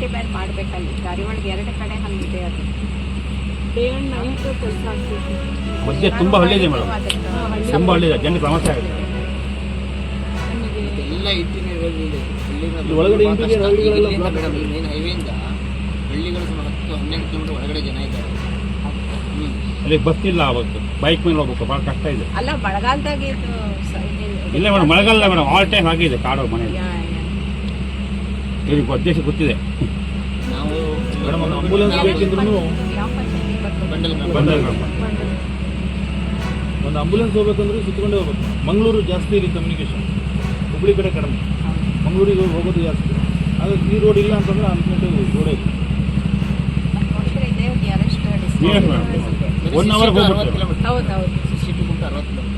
Gravity ban ಮಾಡಬೇಕಲ್ಲಿ ದಾರಿ ಒಳಗೆ 2 ಕಡೆ ಹಂಗಿದೆ ಅದು ಡೇ ಅಂಡ್ ನೈಟ್ ಕೆಲಸ ಆಗ್ತೈತಿ. ಮಧ್ಯೆ ತುಂಬಾ ಹಳ್ಳಿ ಇದೆ ಮೇಡಮ್, ತುಂಬಾ ಹಳ್ಳಿ ಇದೆ, ಜನಕ್ಕೆ ಸಮಸ್ಯೆ ಆಗುತ್ತೆ. ಎಲ್ಲ ಇಂಟೀರಿಯರ್ ಇದೆ ಒಳಗಡೆ ಇಂಟೀರಿಯರ್ ಹಳ್ಳಿಗಳೆಲ್ಲ ಮೇಡಮ್. ಈ ಮೇನ್ ಹೈವೇಯಿಂದ ಹಳ್ಳಿಗಳು ಸುಮಾರು 10-12 ಕಿಲೋಮೀಟರ್ ಒಳಗಡೆ ಜನ ಇದ್ದಾರೆ. ಅಲ್ಲಿ ಬಸ್ ಇಲ್ಲ, ಅವತ್ತು ಬೈಕ್ ಮೇಲೆ ಹೋಗ್ಬೇಕು, ಭಾಳ ಕಷ್ಟ ಇದೆ. ಅಲ್ಲ ಮಳೆಗಾಲದಾಗ ಇದು ಇಲ್ಲ ಮೇಡಮ್, ಮಳೆಗಾಲ ಮೇಡಮ್, ಆಲ್ ಟೈಮ್ ಆಗಿದೆ ಕಾಡು ಮನೆ. ಇದಕ್ಕೆ ಉದ್ದೇಶ ಗೊತ್ತಿದೆ ನಾವು ಮೇಡಮ್. ಒಂದು ಆಂಬುಲೆನ್ಸ್ ಬೇಕಿದ್ರು ಯಾವ ಪಂಚಾಯತಿ ಬಂದಾಗ ಒಂದು ಆಂಬುಲೆನ್ಸ್ ಹೋಗ್ಬೇಕಂದ್ರೆ ಸುತ್ತಕೊಂಡೇ ಹೋಗ್ಬೇಕು. ಮಂಗಳೂರು ಜಾಸ್ತಿ ಇಲ್ಲಿ ಕಮ್ಯುನಿಕೇಶನ್, ಹುಬ್ಳಿ ಕಡೆ ಕಡಿಮೆ, ಮಂಗಳೂರಿಗೆ ಹೋಗೋದು ಜಾಸ್ತಿ. ಆದರೆ ಈ ರೋಡ್ ಇಲ್ಲ ಅಂತಂದ್ರೆ ಅನ್ಕೊಂಡು ರೋಡೇ ಇದೆ. ನೋಡಿದ್ರೆ ಇದೆ ನಿಯರೆಸ್ಟ್ Yes, ma'am. 1 hour ಹೋಗ್ಬಿಡ್ತೀವಿ. ಹೌದೌದು 62 ಕಿಲೋಮೀಟರ್ 60 ಕಿಲೋಮೀಟರ್.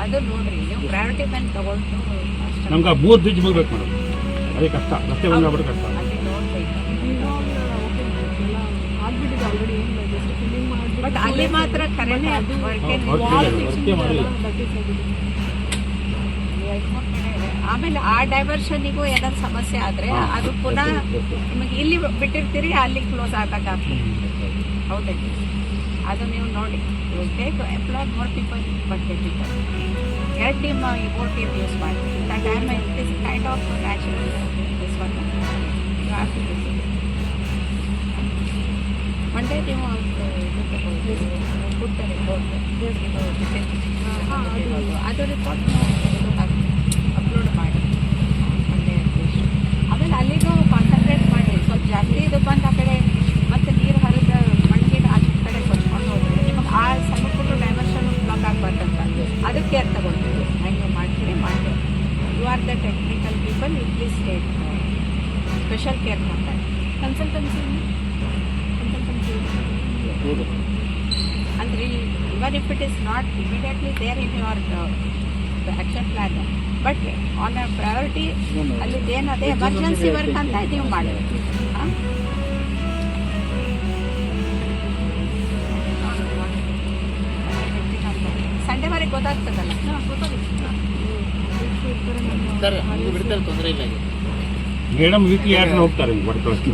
ಅದು ನೋಡ್ರಿ ನೀವು ಗ್ರಾವಿಟಿ ಬ್ಯಾನ್ ತಗೊಂಡು ನಮ್ಗೆ 3 ಬ್ರಿಡ್ಜ್ ಮುಗ್ಬೇಕು ಮೇಡಮ್, ಅದೇ ಕಷ್ಟ. ರಸ್ತೆ ಬಂದಾಗ್ಬಿಟ್ಟು ಕಷ್ಟ. ಅಲ್ಲಿ ನೋಡ್ಬೇಕು. ಆಗ್ಬಿಟ್ಟಿದೆ ಆಲ್ರೆಡಿ. ಏನು ಫಿಲ್ಲಿಂಗ್ ಮಾಡಿ ಬಟ್ ಅಲ್ಲಿ ಮಾತ್ರ ಕರೆನೇ ಅದು ವರ್ಕೇ ಮಾಡಲಿಲ್ಲ. ಆಮೇಲೆ ಆ ಡೈವರ್ಷನಿಗೂ ಏನಾದ್ರು ಸಮಸ್ಯೆ ಆದ್ರೆ ಅದು ಪುನಃ ನಿಮಗೆ ಇಲ್ಲಿ ಬಿಟ್ಟಿರ್ತೀರಿ, ಅಲ್ಲಿ ಕ್ಲೋಸ್ ಆದಾಗ್ತದೆ. ಹೌದಾ? ಅದು ನೀವು ನೋಡಿ, take employ more people, but people 2 team 4 team use ಮಾಡಿ. That time it is kind of natural this one you have to use it. Monday ನೀವು ಗುಡ್ ರಿಪೋರ್ಟ್ ಅದು ರಿಪೋರ್ಟ್ ಅಪ್ಲೋಡ್ ಮಾಡಿ ಮಂಡೇ. ಆಮೇಲೆ ಅಲ್ಲಿಗೂ ಕಾನ್ಸಂಟ್ರೇಟ್ ಮಾಡಿ. ಸ್ವಲ್ಪ ಜಾಸ್ತಿ ಇದು ಬಂದು ಆ ಕಡೆ ಮತ್ತೆ ನೀರು ಹರಿದ ಮಣ್ಣಿಗೆ ಆಚೆ ಕಡೆ ಕೊಚ್ಕೊಂಡು ಹೋದ್ರೆ ನಿಮಗೆ ಆ ಸಣ್ಣ ಪುಟ್ಟ ಡೈವರ್ಷನ್ ಬ್ಲಾಕ್ ಆಗಬಾರ್ದಂತ ಅದಕ್ಕೆ ಕೇರ್ ತಗೊಳ್ತೀವಿ. ಹಂಗೆ ಮಾಡ್ತೀರಿ ಮಾಡಿ. You are the technical people, you please take special care ಮಾಡ್ತಾರೆ. ಕನ್ಸಲ್ಟೆನ್ಸಿ ಅಂದರೆ even if it is not immediately there in your action plan, but on a priority ಅಲ್ಲಿ ಏನದೇ ಎಮರ್ಜೆನ್ಸಿ ವರ್ಕ್ ಅಂತ ನೀವು ಮಾಡಬೇಕು. ಹಾಂ, ಸಂಡೇವರೆಗೆ ಗೊತ್ತಾಗ್ತದಲ್ಲ. ಸರ್ ಹಂಗೆ ಬಿಡ್ತಾರೆ, ತೊಂದರೆ ಇಲ್ಲ. ಈಗ ಮೇಡಮ್ ವೀಕ್ಲಿ 2 ಸಲ ಹೋಗ್ತಾರೆ ಹಿಂಗೆ ಬಡ್ಕೊಳ್ಳೋಕೆ.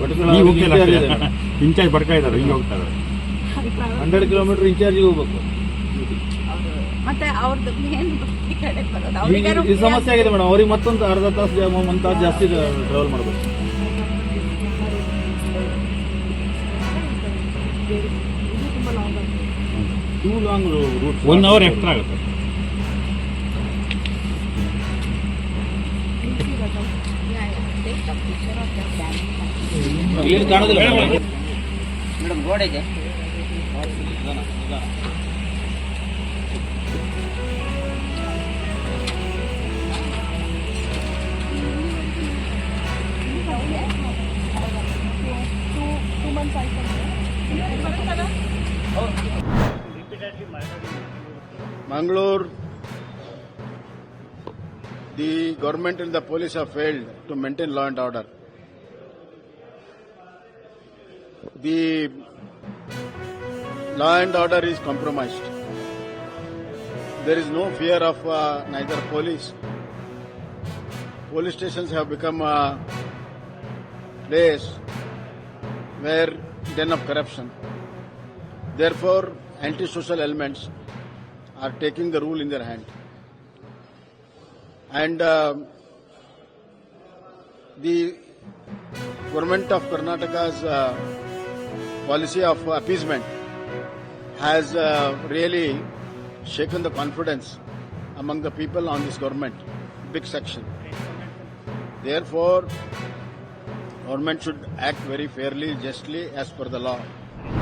ಇನ್ಚಾರ್ಜ್ ಬಡ್ಕಾ ಇದ್ದಾರೆ, ಹಿಂಗೆ ಹೋಗ್ತಾರೆ. 100 ಕಿಲೋಮೀಟರ್ ಇನ್ಚಾರ್ಜಿಗೆ ಹೋಗ್ಬೇಕು. ಮತ್ತೆ ಅವ್ರದ್ದು ಮೇನ್ ಈ ಕಡೆ ಬರೋದು ಈ ಸಮಸ್ಯೆ ಆಗಿದೆ ಮೇಡಮ್. ಅವ್ರಿಗೆ ಮತ್ತೊಂದು ಅರ್ಧ ತಾಸು 1 ತಾಸು ಜಾಸ್ತಿ ಟ್ರಾವೆಲ್ ಮಾಡಬೇಕು. ತುಂಬ ಲಾಂಗ್ ಆಗುತ್ತೆ. Two long route. 1 hour extra ಆಗುತ್ತೆ. ಏನು ಕಾಣೋದಿಲ್ಲ ಮೇಡಮ್, ಗೋಡೆ ಇದೆ. ಟೂ ಮಂತ್ಸ್ ಆಯ್ತು. Mangalore, the government and the police have failed to maintain law and order. The law and order is compromised. There is no fear of neither police. Police stations have become a place where den of corruption. Therefore, anti-social elements are taking the rule in their hand. And the government of Karnataka's policy of appeasement has really shaken the confidence among the people on this government, big section. Therefore, government should act very fairly, justly, as per the law.